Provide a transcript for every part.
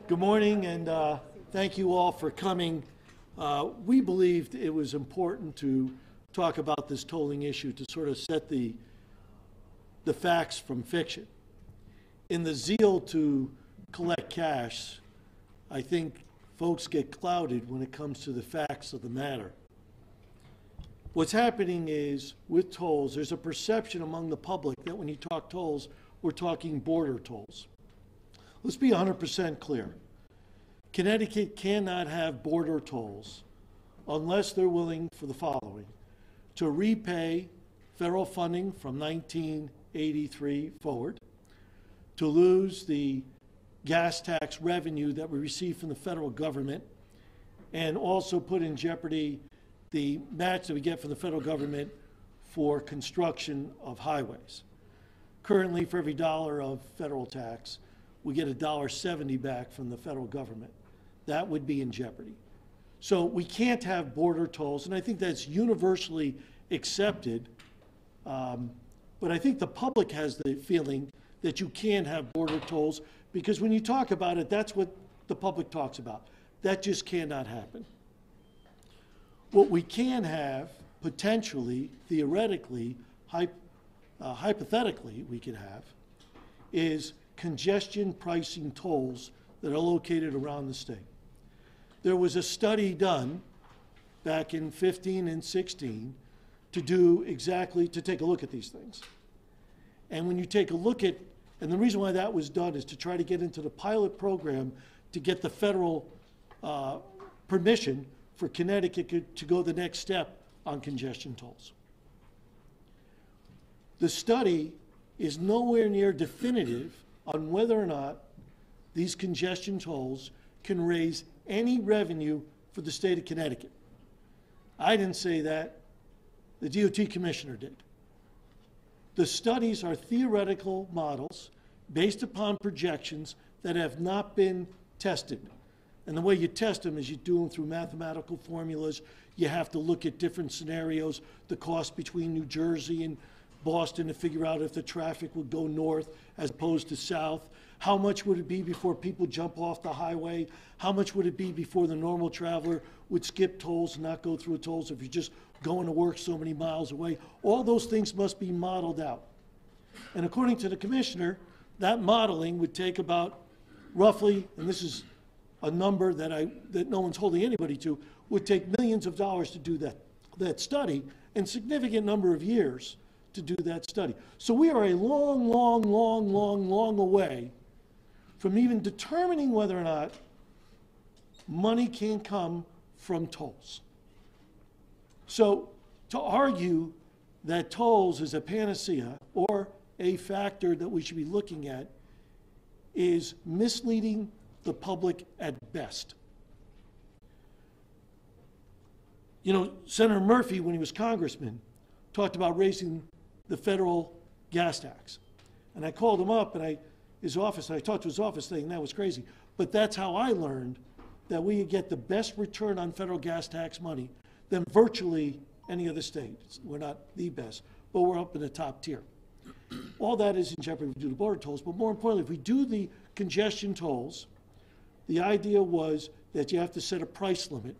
Good morning, and thank you all for coming. We believed it was important to talk about this tolling issue to sort of set the facts from fiction. In the zeal to collect cash, I think folks get clouded when it comes to the facts of the matter. What's happening is, with tolls, there's a perception among the public that when you talk tolls, we're talking border tolls. Let's be 100% clear. Connecticut cannot have border tolls unless they're willing for the following: to repay federal funding from 1983 forward, to lose the gas tax revenue that we receive from the federal government, and also put in jeopardy the match that we get from the federal government for construction of highways. Currently, for every dollar of federal tax, we get $1.70 back from the federal government. That would be in jeopardy. So we can't have border tolls, and I think that's universally accepted. But I think the public has the feeling that you can have border tolls, because when you talk about it, that's what the public talks about. That just cannot happen. What we can have, potentially, theoretically, hypothetically, we could have, is congestion pricing tolls that are located around the state. There was a study done back in 15 and 16 to take a look at these things. And when you take a look at, and the reason why that was done is to try to get into the pilot program to get the federal permission for Connecticut to go the next step on congestion tolls. The study is nowhere near definitive on whether or not these congestion tolls can raise any revenue for the state of Connecticut. I didn't say that. The DOT commissioner did. The studies are theoretical models based upon projections that have not been tested. And the way you test them is you do them through mathematical formulas. You have to look at different scenarios, the cost between New Jersey and Boston to figure out if the traffic would go north as opposed to south. How much would it be before people jump off the highway? How much would it be before the normal traveler would skip tolls and not go through tolls if you're just going to work so many miles away? All those things must be modeled out. And according to the commissioner, that modeling would take about roughly, and this is a number that no one's holding anybody to, would take millions of dollars to do that study, and significant number of years to do that study. So we are a long away from even determining whether or not money can come from tolls. So to argue that tolls is a panacea or a factor that we should be looking at is misleading the public at best. You know, Senator Murphy, when he was congressman, talked about raising the federal gas tax. And I called him up and I talked to his office saying that was crazy. But that's how I learned that we get the best return on federal gas tax money than virtually any other state. We're not the best, but we're up in the top tier. All that is in jeopardy if we do the border tolls, but more importantly, if we do the congestion tolls, the idea was that you have to set a price limit.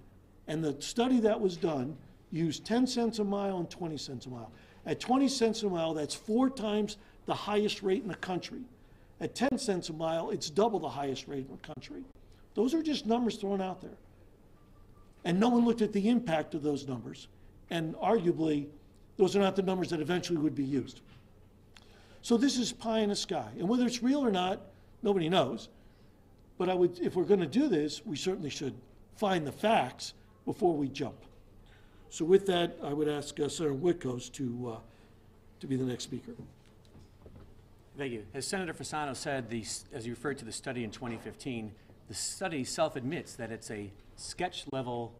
And the study that was done used 10 cents a mile and 20 cents a mile. At 20 cents a mile, that's 4 times the highest rate in the country. At 10 cents a mile, it's double the highest rate in the country. Those are just numbers thrown out there. And no one looked at the impact of those numbers. And arguably, those are not the numbers that eventually would be used. So this is pie in the sky. And whether it's real or not, nobody knows. But if we're going to do this, we certainly should find the facts before we jump. So with that, I would ask Senator Witkos to be the next speaker. Thank you. As Senator Fasano said, as you referred to the study in 2015, the study self-admits that it's a sketch-level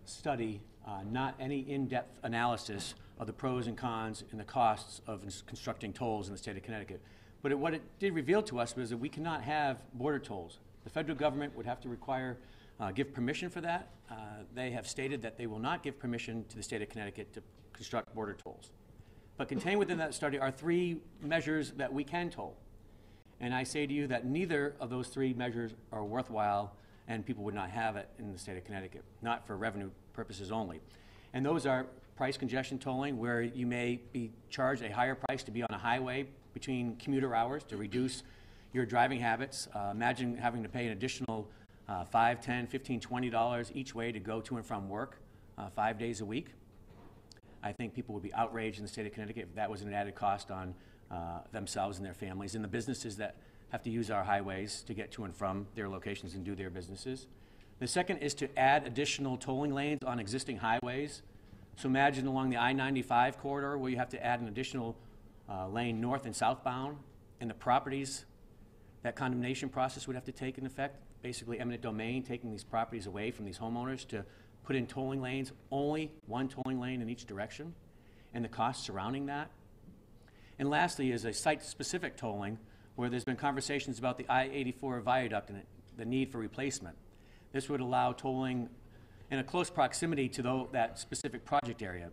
study, not any in-depth analysis of the pros and cons and the costs of constructing tolls in the state of Connecticut. But what it did reveal to us was that we cannot have border tolls. The federal government would have to give permission for that. They have stated that they will not give permission to the state of Connecticut to construct border tolls. But contained within that study are 3 measures that we can toll. And I say to you that neither of those three measures are worthwhile, and people would not have it in the state of Connecticut, not for revenue purposes only. And those are price congestion tolling, where you may be charged a higher price to be on a highway between commuter hours to reduce your driving habits. Imagine having to pay an additional $5, $10, $15, $20 each way to go to and from work 5 days a week. I think people would be outraged in the state of Connecticut if that was an added cost on themselves and their families and the businesses that have to use our highways to get to and from their locations and do their businesses. The second is to add additional tolling lanes on existing highways. So imagine along the I-95 corridor where you have to add an additional lane north and southbound, and the properties that condemnation process would have to take in effect, basically eminent domain, taking these properties away from these homeowners to put in tolling lanes, only one tolling lane in each direction, and the costs surrounding that. And lastly is a site-specific tolling, where there's been conversations about the I-84 viaduct and the need for replacement. This would allow tolling in a close proximity to that specific project area.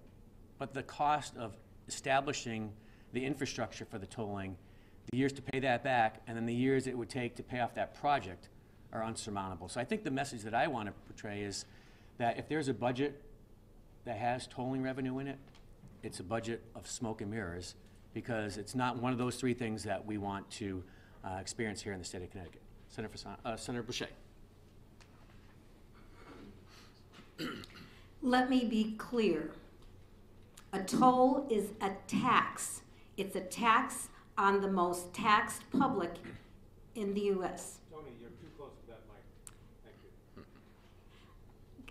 But the cost of establishing the infrastructure for the tolling, the years to pay that back, and then the years it would take to pay off that project are unsurmountable. So I think the message that I want to portray is that if there's a budget that has tolling revenue in it, it's a budget of smoke and mirrors, because it's not one of those three things that we want to experience here in the state of Connecticut. Senator Boucher. Let me be clear. A toll is a tax. It's a tax on the most taxed public in the U.S. Tony, you're too close to that mic. Thank you.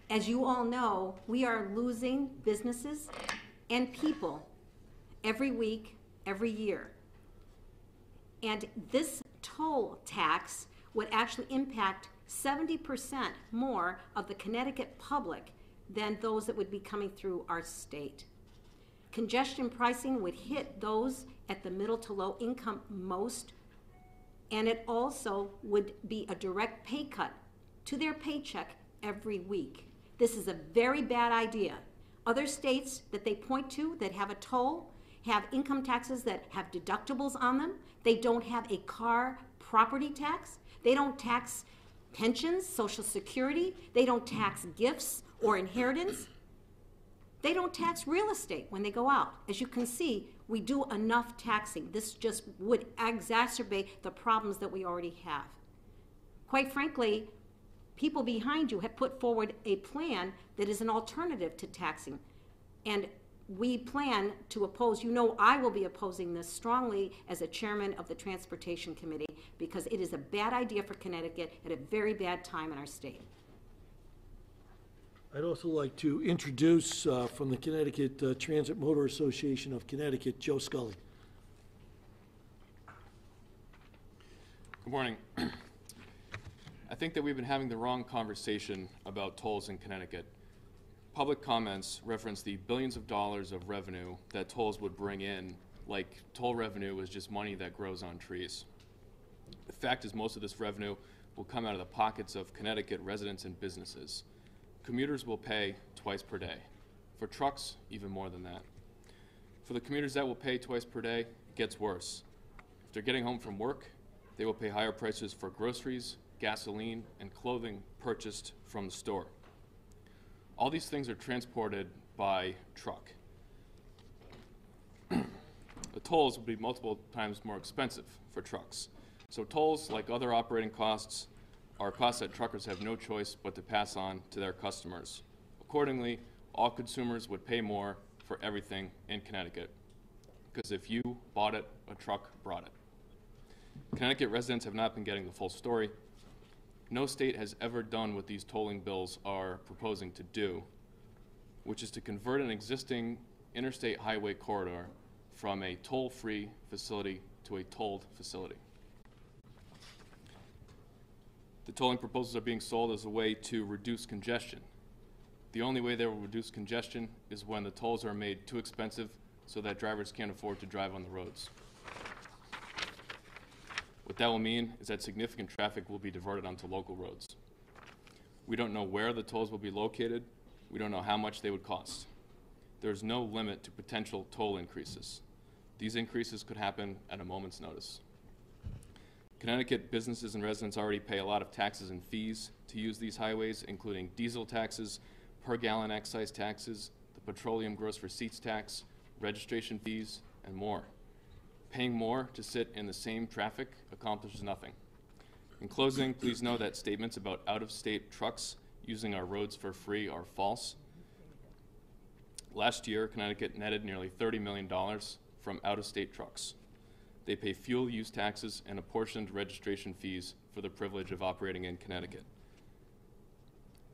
As you all know, we are losing businesses and people every week, every year. And this toll tax would actually impact 70% more of the Connecticut public than those that would be coming through our state. Congestion pricing would hit those at the middle to low income most, and it also would be a direct pay cut to their paycheck every week. This is a very bad idea. Other states that they point to that have a toll have income taxes that have deductibles on them. They don't have a car property tax. They don't tax pensions, Social Security. They don't tax gifts or inheritance. They don't tax real estate when they go out. As you can see, we do enough taxing. This just would exacerbate the problems that we already have. Quite frankly, people behind you have put forward a plan that is an alternative to taxing. And we plan to oppose, you know, I will be opposing this strongly as a chairman of the Transportation Committee, because it is a bad idea for Connecticut at a very bad time in our state. I'd also like to introduce from the Connecticut Transit Motor Association of Connecticut, Joe Scully. Good morning. I think that we've been having the wrong conversation about tolls in Connecticut. Public comments reference the billions of dollars of revenue that tolls would bring in, like toll revenue is just money that grows on trees. The fact is, most of this revenue will come out of the pockets of Connecticut residents and businesses. Commuters will pay twice per day. For trucks, even more than that. For the commuters that will pay twice per day, it gets worse. If they're getting home from work, they will pay higher prices for groceries, gasoline, and clothing purchased from the store. All these things are transported by truck. The tolls would be multiple times more expensive for trucks. So tolls, like other operating costs, are costs that truckers have no choice but to pass on to their customers. Accordingly, all consumers would pay more for everything in Connecticut, because if you bought it, a truck brought it. Connecticut residents have not been getting the full story. No state has ever done what these tolling bills are proposing to do, which is to convert an existing interstate highway corridor from a toll-free facility to a tolled facility. The tolling proposals are being sold as a way to reduce congestion. The only way they will reduce congestion is when the tolls are made too expensive so that drivers can't afford to drive on the roads. What that will mean is that significant traffic will be diverted onto local roads. We don't know where the tolls will be located. We don't know how much they would cost. There is no limit to potential toll increases. These increases could happen at a moment's notice. Connecticut businesses and residents already pay a lot of taxes and fees to use these highways, including diesel taxes, per gallon excise taxes, the petroleum gross receipts tax, registration fees, and more. Paying more to sit in the same traffic accomplishes nothing. In closing, please know that statements about out-of-state trucks using our roads for free are false. Last year, Connecticut netted nearly $30 million from out-of-state trucks. They pay fuel use taxes and apportioned registration fees for the privilege of operating in Connecticut.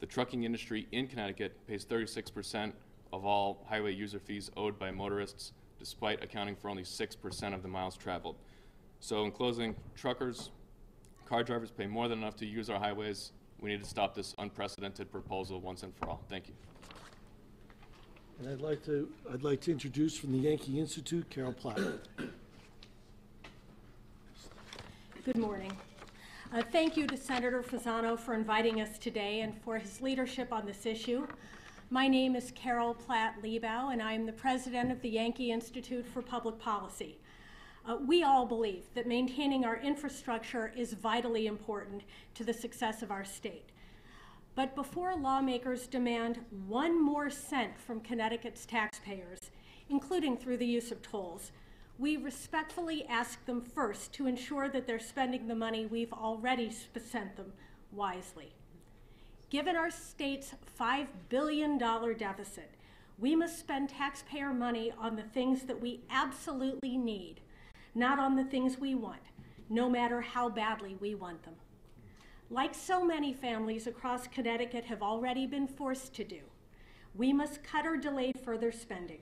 The trucking industry in Connecticut pays 36% of all highway user fees owed by motorists, despite accounting for only 6% of the miles traveled. So in closing, truckers, car drivers pay more than enough to use our highways. We need to stop this unprecedented proposal once and for all. Thank you. And I'd like to introduce from the Yankee Institute, Carol Platt. Good morning. Thank you to Senator Fasano for inviting us today and for his leadership on this issue. My name is Carol Platt LaBelle, and I am the president of the Yankee Institute for Public Policy. We all believe that maintaining our infrastructure is vitally important to the success of our state. But before lawmakers demand 1 more cent from Connecticut's taxpayers, including through the use of tolls, we respectfully ask them first to ensure that they're spending the money we've already sent them wisely. Given our state's $5 billion deficit, we must spend taxpayer money on the things that we absolutely need, not on the things we want, no matter how badly we want them. Like so many families across Connecticut have already been forced to do, we must cut or delay further spending.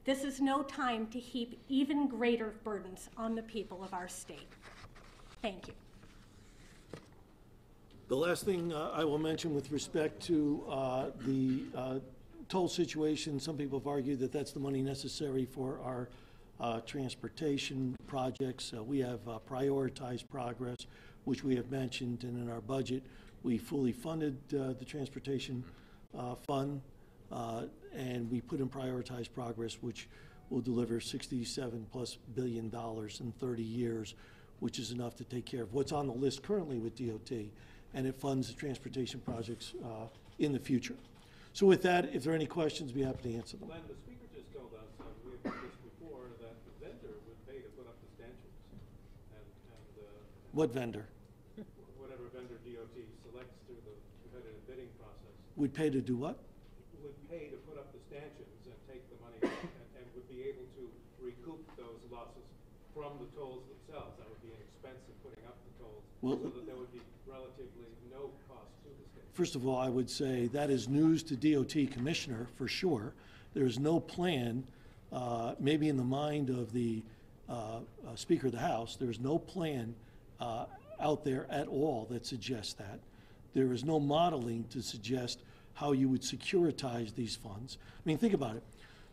This is no time to heap even greater burdens on the people of our state. Thank you. The last thing I will mention with respect to the toll situation, some people have argued that that's the money necessary for our transportation projects. We have prioritized progress, which we have mentioned, and in our budget, we fully funded the transportation fund, and we put in prioritized progress, which will deliver $67+ billion in 30 years, which is enough to take care of what's on the list currently with DOT, and it funds the transportation projects in the future. So with that, if there are any questions, be happy to answer them. Glenn, the speaker just told us, we have heard this before, that the vendor would pay to put up the stanchions. What vendor? Whatever vendor DOT selects through the competitive bidding process. Would pay to do what? Would pay to put up the stanchions and take the money and would be able to recoup those losses from the tolls themselves. That would be an expense of putting up the tolls, so that there would be relatively no cost to the state. First of all, I would say that is news to DOT Commissioner for sure. There is no plan, maybe in the mind of the Speaker of the House, there is no plan out there at all that suggests that. There is no modeling to suggest how you would securitize these funds. I mean, think about it.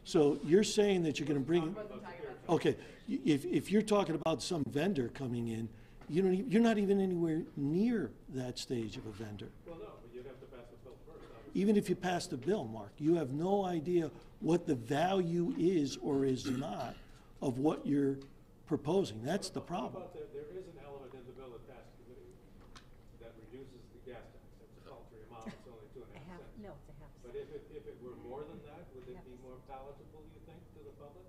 So you're saying that you're going to bring, okay, if you're talking about some vendor coming in, you're not even anywhere near that stage of a vendor. Well, no, but you'd have to pass the bill first, obviously. Even if you pass the bill, Mark, you have no idea what the value is or is not of what you're proposing. That's the problem. How about there is an element in the bill that passed committee that reduces the gas tax. It's a paltry amount, it's only 2.5 cents. No, it's a half. But if it were more than that, would it be more palatable, you think, to the public?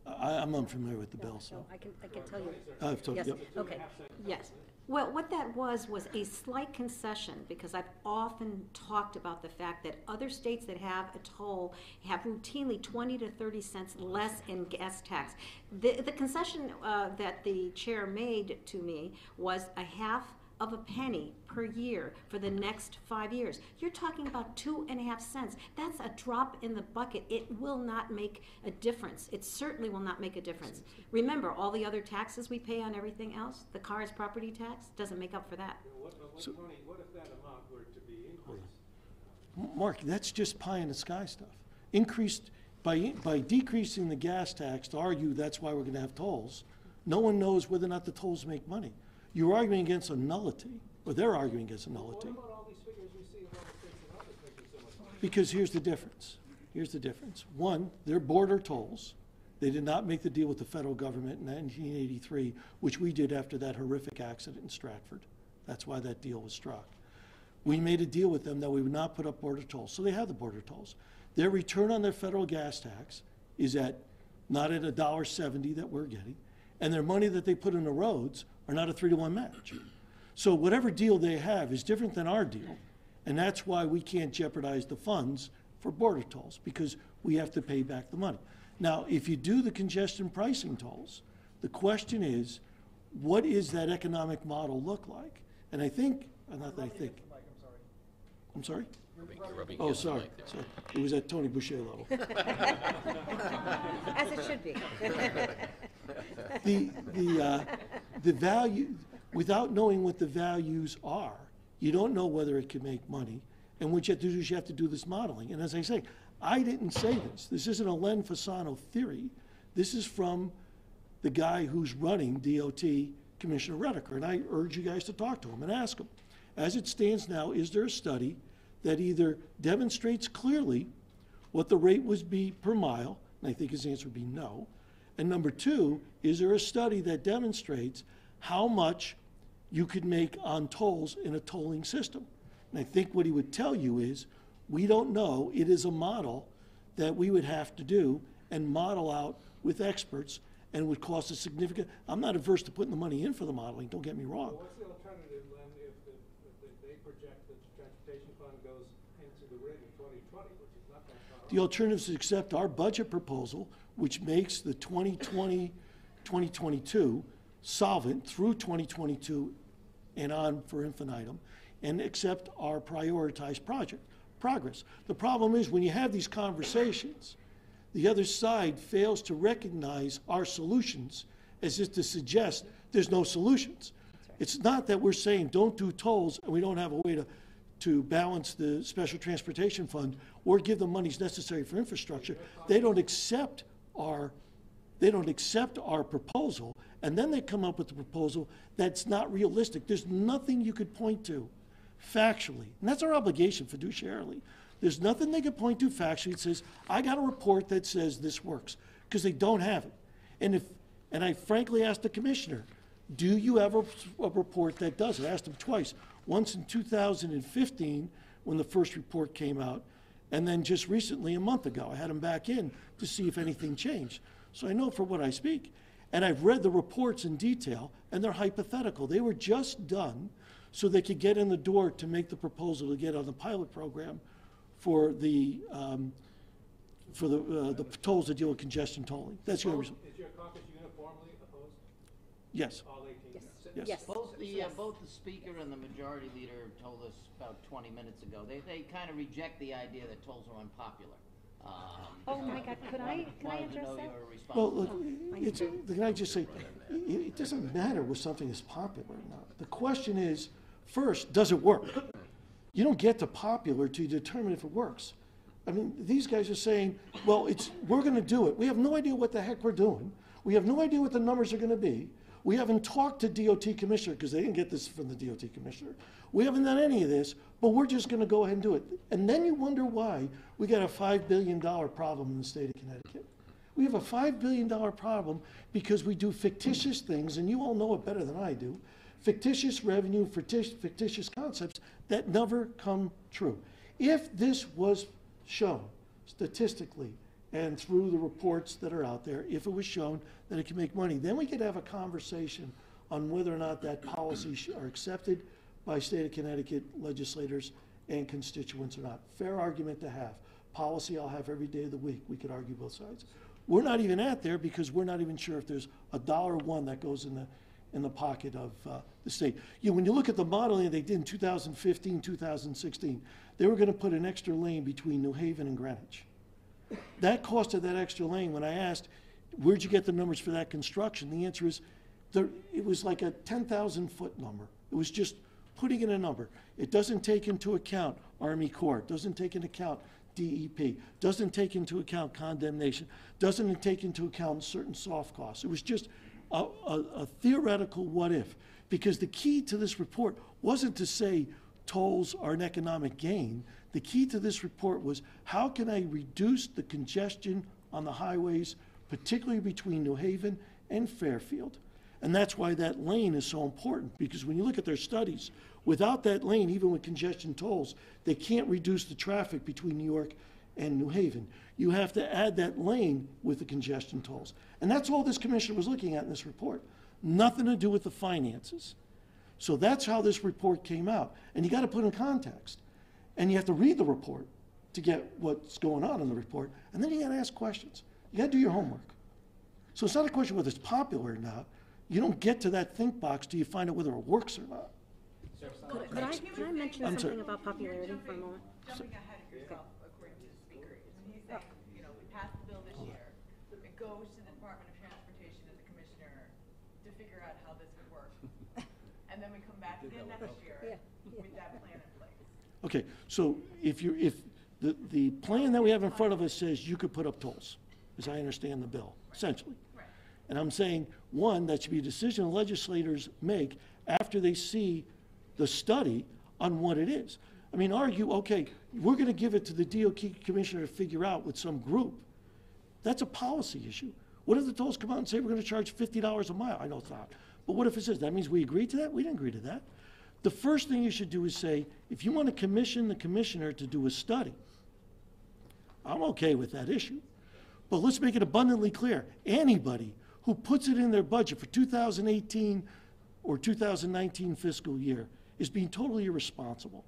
I'm unfamiliar with the bill, so. No, I can tell you. I've told Yes, you. okay. Yes. Well, what that was a slight concession, because I've often talked about the fact that other states that have a toll have routinely 20 to 30 cents less in gas tax. The concession that the chair made to me was a half of a penny per year for the next 5 years. You're talking about 2.5 cents. That's a drop in the bucket. It will not make a difference. It certainly will not make a difference. Remember, all the other taxes we pay on everything else, the car's property tax doesn't make up for that. Tony, what if that amount were to be increased? Mark, that's just pie in the sky stuff. Increased, by decreasing the gas tax, to argue that's why we're going to have tolls, no one knows whether or not the tolls make money. You're arguing against a nullity, or they're arguing against a nullity. What about all these figures we see of all the states and others making so much money? Because here's the difference. Here's the difference. One, they're border tolls. They did not make the deal with the federal government in 1983, which we did after that horrific accident in Stratford. That's why that deal was struck. We made a deal with them that we would not put up border tolls, so they have the border tolls. Their return on their federal gas tax is not at $1.70 that we're getting, and their money that they put in the roads are not a 3-to-1 match. So whatever deal they have is different than our deal, and that's why we can't jeopardize the funds for border tolls, because we have to pay back the money. Now, if you do the congestion pricing tolls, the question is, what is that economic model look like? And I think, not that I think. I'm sorry? Oh, sorry. So it was at Tony Boucher level. As it should be. The value, without knowing what the values are, you don't know whether it can make money. And what you have to do is you have to do this modeling. And as I say, I didn't say this. This isn't a Len Fasano theory. This is from the guy who's running DOT, Commissioner Rediker. And I urge you guys to talk to him and ask him. As it stands now, is there a study that either demonstrates clearly what the rate would be per mile? And I think his answer would be no. And number two, is there a study that demonstrates how much you could make on tolls in a tolling system? And I think what he would tell you is, we don't know. It is a model that we would have to do and model out with experts, and would cost a significant, I'm not averse to putting the money in for the modeling, don't get me wrong. Well, what's the alternative, Len, if they project that the transportation fund goes into the rig in 2020, which is not that far off? The alternative is to accept our budget proposal, which makes the 2020-2022 solvent through 2022 and on for infinitum, and accept our prioritized progress. The problem is, when you have these conversations, the other side fails to recognize our solutions as if to suggest there's no solutions. Right. It's not that we're saying don't do tolls and we don't have a way to balance the special transportation fund or give the monies necessary for infrastructure. They don't accept our proposal, and then they come up with a proposal that's not realistic. There's nothing you could point to factually, and that's our obligation fiduciarily. There's nothing they could point to factually that says, I got a report that says this works, because they don't have it. And I frankly asked the commissioner, do you have a report that does it? I asked him twice, once in 2015 when the first report came out, and then just recently a month ago. I had him back in to see if anything changed. So I know for what I speak. And I've read the reports in detail, and they're hypothetical. They were just done so they could get in the door to make the proposal to get on the pilot program for the tolls that deal with congestion tolling. That's the only reason. Is your caucus uniformly opposed? Yes. All 18? Yes. Yes. Both the speaker and the majority leader told us about 20 minutes ago, they kind of reject the idea that tolls are unpopular. Oh my God, could I Wanted to address know that? your response. Well, look, can I just say, it doesn't matter whether something is popular or not. The question is, first, does it work? You don't get to popular to determine if it works. I mean, these guys are saying, well, we're going to do it. We have no idea what the heck we're doing. We have no idea what the numbers are going to be. We haven't talked to DOT commissioner, because they didn't get this from the DOT commissioner. We haven't done any of this, but we're just going to go ahead and do it. And then you wonder why we got a $5 billion problem in the state of Connecticut. We have a $5 billion problem because we do fictitious things, and you all know it better than I do, fictitious revenue, fictitious concepts that never come true. If this was shown statistically and through the reports that are out there, if it was shown that it can make money, then we could have a conversation on whether or not that policies are accepted by state of Connecticut legislators and constituents or not. Fair argument to have. Policy I'll have every day of the week. We could argue both sides. We're not even at there because we're not even sure if there's $1 that goes in the pocket of the state. When you look at the modeling they did in 2015, 2016, they were going to put an extra lane between New Haven and Greenwich. That cost of that extra lane, when I asked, where'd you get the numbers for that construction? The answer is, it was like a 10,000-foot number. It was just putting in a number. It doesn't take into account Army Corps, doesn't take into account DEP, doesn't take into account condemnation, doesn't take into account certain soft costs. It was just a theoretical what if, because the key to this report wasn't to say tolls are an economic gain. The key to this report was, how can I reduce the congestion on the highways particularly between New Haven and Fairfield. And that's why that lane is so important, because when you look at their studies, without that lane, even with congestion tolls, they can't reduce the traffic between New York and New Haven. You have to add that lane with the congestion tolls. And that's all this commissioner was looking at in this report. Nothing to do with the finances. So that's how this report came out. And you got to put it in context. And you have to read the report to get what's going on in the report. And then you got to ask questions. You got to do your homework. So it's not a question whether it's popular or not. You don't get to that think box till you find out whether it works or not. Could I mention I'm sorry. something about popularity for a moment? Jumping ahead of yourself, according to the speaker, he's saying, you know, we passed the bill this year. It goes to the Department of Transportation and the commissioner to figure out how this would work. And then we come back again next year with that plan in place. Okay, so if the plan that we have in front of us says you could put up tolls, as I understand the bill, essentially. Right. And I'm saying, one, that should be a decision legislators make after they see the study on what it is. I mean, argue, okay, we're going to give it to the DOT commissioner to figure out with some group. That's a policy issue. What if the tolls come out and say we're going to charge $50 a mile? I know it's not. But what if it says, that means we agreed to that? We didn't agree to that. The first thing you should do is say, if you want to commission the commissioner to do a study, I'm okay with that issue. But let's make it abundantly clear. Anybody who puts it in their budget for 2018 or 2019 fiscal year is being totally irresponsible.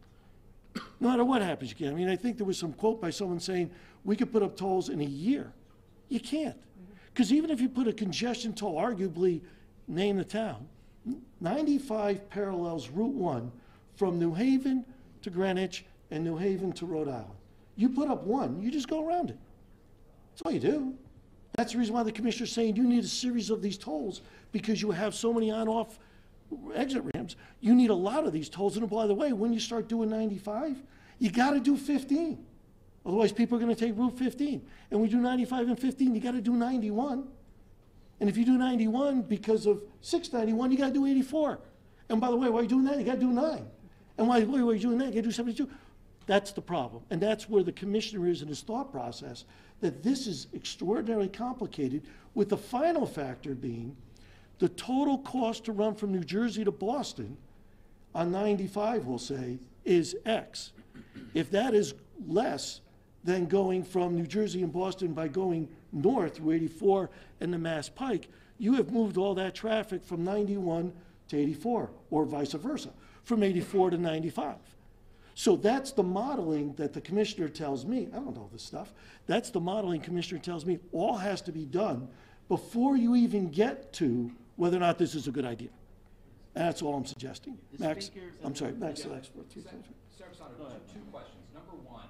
No matter what happens, you can't. I mean, I think there was some quote by someone saying, we could put up tolls in a year. You can't. Because even if you put a congestion toll, arguably name the town, 95 parallels Route 1 from New Haven to Greenwich and New Haven to Rhode Island. You put up one, you just go around it. That's all you do. That's the reason why the commissioner's saying you need a series of these tolls, because you have so many on-off exit ramps. You need a lot of these tolls. And by the way, when you start doing 95, you got to do 15. Otherwise, people are going to take Route 15. And we do 95 and 15, you got to do 91. And if you do 91 because of 691, you got to do 84. And by the way, while you're doing that, you got to do 9. And while you're doing that, you got to do 72. That's the problem. And that's where the commissioner is in his thought process, that this is extraordinarily complicated, with the final factor being the total cost to run from New Jersey to Boston on 95, we'll say, is X. If that is less than going from New Jersey and Boston by going north through 84 and the Mass Pike, you have moved all that traffic from 91 to 84, or vice versa, from 84 to 95. So that's the modeling that the commissioner tells me. I don't know this stuff. That's the modeling commissioner tells me all has to be done before you even get to whether or not this is a good idea. And that's all I'm suggesting. Max, I'm sorry, Max, the expert. Senator Fasano, two questions. Number one,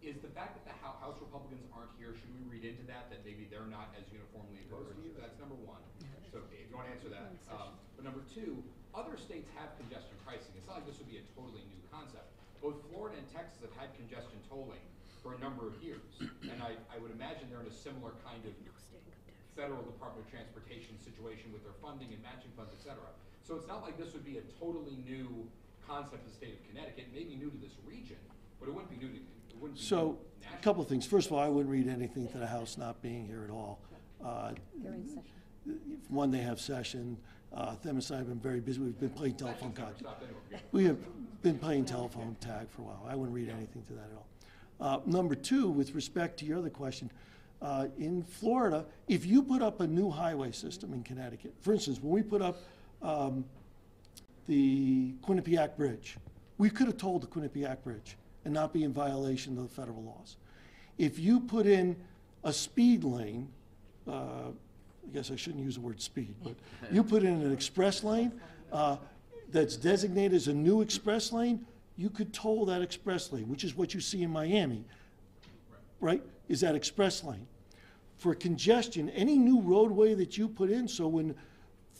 is the fact that the House Republicans aren't here, should we read into that maybe they're not as uniformly opposed? That's number one. So if you want to answer that. But number two, other states have congestion pricing. It's not like this would be a totally new concept. Both Florida and Texas have had congestion tolling for a number of years. And I would imagine they're in a similar kind of federal Department of Transportation situation with their funding and matching funds, et cetera. So it's not like this would be a totally new concept in the state of Connecticut. It may be new to this region, but it wouldn't be new to, it wouldn't be So, new a couple of things. First of all, I wouldn't read anything to the House not being here at all. They're in session. One, they have session. Themis and I have been very busy. We've been playing telephone tag. Stop anyway. We have been playing telephone tag for a while. I wouldn't read anything to that at all. Number two, with respect to your other question, in Florida, if you put up a new highway system in Connecticut, for instance, when we put up the Quinnipiac Bridge, we could have told the Quinnipiac Bridge and not be in violation of the federal laws. If you put in a speed lane, I guess I shouldn't use the word speed, but you put in an express lane that's designated as a new express lane, you could toll that express lane, which is what you see in Miami, right? Is that express lane. For congestion, any new roadway that you put in, so when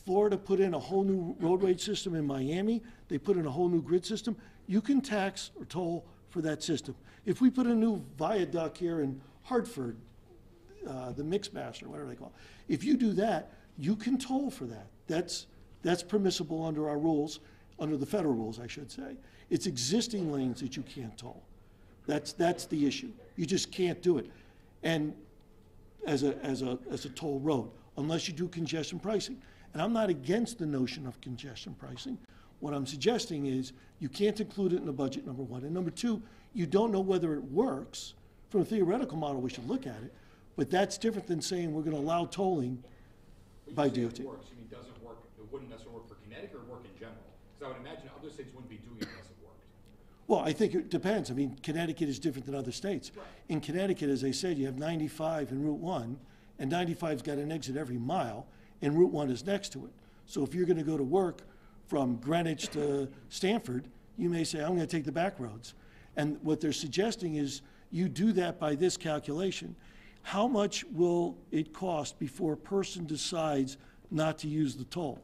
Florida put in a whole new roadway system in Miami, they put in a whole new grid system, you can tax or toll for that system. If we put a new viaduct here in Hartford, the Mixmaster, whatever they call it, if you do that, you can toll for that. That's permissible under our rules, under the federal rules, I should say. It's existing lanes that you can't toll. That's the issue. You just can't do it. And as a toll road, unless you do congestion pricing. And I'm not against the notion of congestion pricing. What I'm suggesting is you can't include it in the budget, number one. And number two, you don't know whether it works. From a theoretical model, we should look at it. But that's different than saying we're going to allow tolling by When you say DOT. it works, you mean doesn't work, it wouldn't necessarily work for Connecticut or work in general? Because I would imagine other states wouldn't be doing it unless it worked. Well, I think it depends. I mean, Connecticut is different than other states. Right. In Connecticut, as I said, you have 95 and Route 1, and 95's got an exit every mile, and Route 1 is next to it. So if you're going to go to work from Greenwich to Stamford, you may say, I'm going to take the back roads. And what they're suggesting is you do that by this calculation. How much will it cost before a person decides not to use the toll?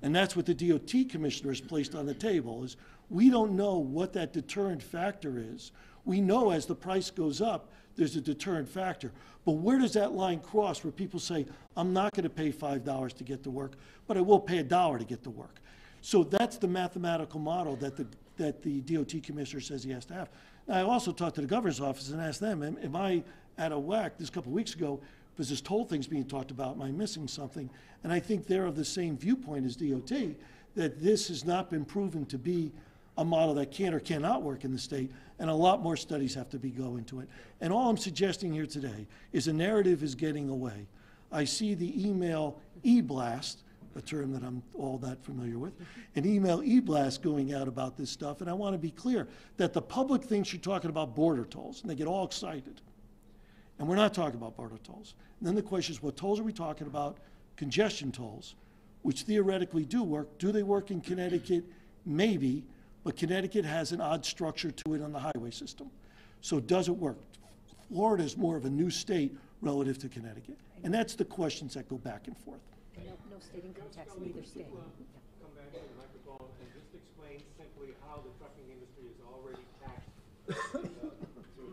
And that's what the DOT commissioner has placed on the table, is we don't know what that deterrent factor is. We know as the price goes up, there's a deterrent factor. But where does that line cross where people say, I'm not going to pay $5 to get to work, but I will pay $1 to get to work? So that's the mathematical model that the DOT commissioner says he has to have. Now, I also talked to the governor's office and asked them, am I out of whack? This couple of weeks ago, because this toll thing's being talked about, am I missing something? And I think they're of the same viewpoint as DOT, that this has not been proven to be a model that can or cannot work in the state, and a lot more studies have to go into it. And all I'm suggesting here today is a narrative is getting away. I see the email e-blast, a term that I'm all that familiar with, an email e-blast going out about this stuff, and I want to be clear that the public thinks you're talking about border tolls, and they get all excited. And we're not talking about border tolls. And then the question is, what tolls are we talking about? Congestion tolls, which theoretically do work. Do they work in Connecticut? Maybe, but Connecticut has an odd structure to it on the highway system. So does it work? Florida is more of a new state relative to Connecticut. And that's the questions that go back and forth. No state income tax in either state. Come back to the microphone and just explain simply how the trucking industry is already taxed, to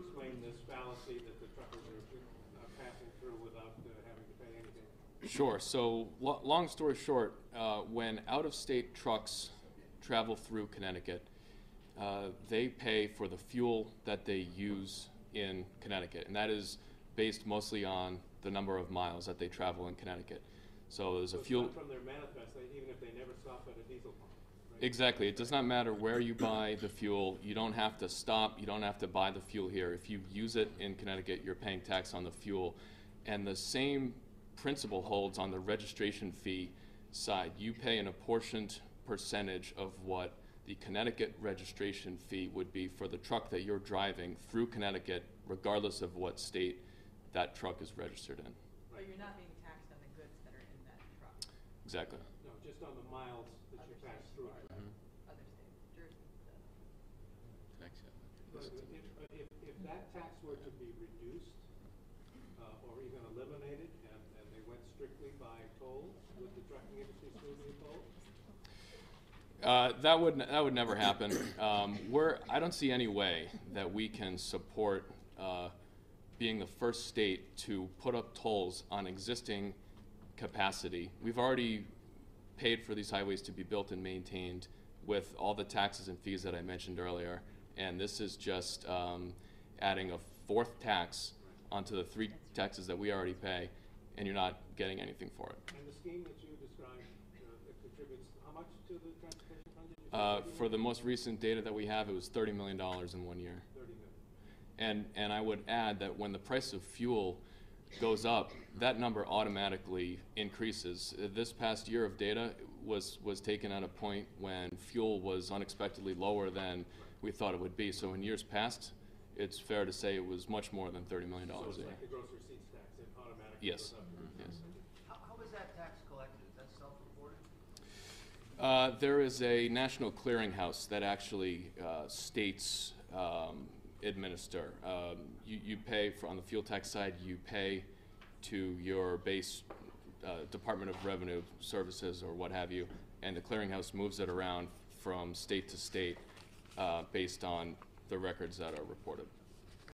explain this fallacy that the truckers are passing through without having to pay anything. Sure. So, long story short, when out-of-state trucks travel through Connecticut, they pay for the fuel that they use in Connecticut, and that is based mostly on the number of miles that they travel in Connecticut. So there's a fuel. From their manifest, even if they never stop at a diesel pump. Right? Exactly. It does not matter where you buy the fuel. You don't have to stop. You don't have to buy the fuel here. If you use it in Connecticut, you're paying tax on the fuel. And the same principle holds on the registration fee side. You pay an apportioned percentage of what the Connecticut registration fee would be for the truck that you're driving through Connecticut, regardless of what state that truck is registered in. But you're not being taxed on the goods that are in that truck. Exactly. No, just on the miles that you pass through. Other states, Jersey does. But if that tax were to be reduced, or even eliminated, and they went strictly by tolls, would the trucking industry still be tolled? That would never happen. I don't see any way that we can support being the first state to put up tolls on existing capacity. We've already paid for these highways to be built and maintained with all the taxes and fees that I mentioned earlier, and this is just adding a fourth tax onto the 3 taxes that we already pay, and you're not getting anything for it. And the scheme that you described, it contributes how much to the transportation fund? For the most recent data that we have, it was $30 million in 1 year. 30 million. And I would add that when the price of fuel goes up, that number automatically increases. This past year of data was taken at a point when fuel was unexpectedly lower than we thought it would be. So in years past, it's fair to say it was much more than $30 million So a it's year. like the gross receipts tax, it automatically Yes. goes up. Yes. How is that tax collected? Is that self-reported? There is a national clearinghouse that actually states administer. You pay on the fuel tax side, you pay to your base Department of Revenue Services or what have you, and the clearinghouse moves it around from state to state based on the records that are reported.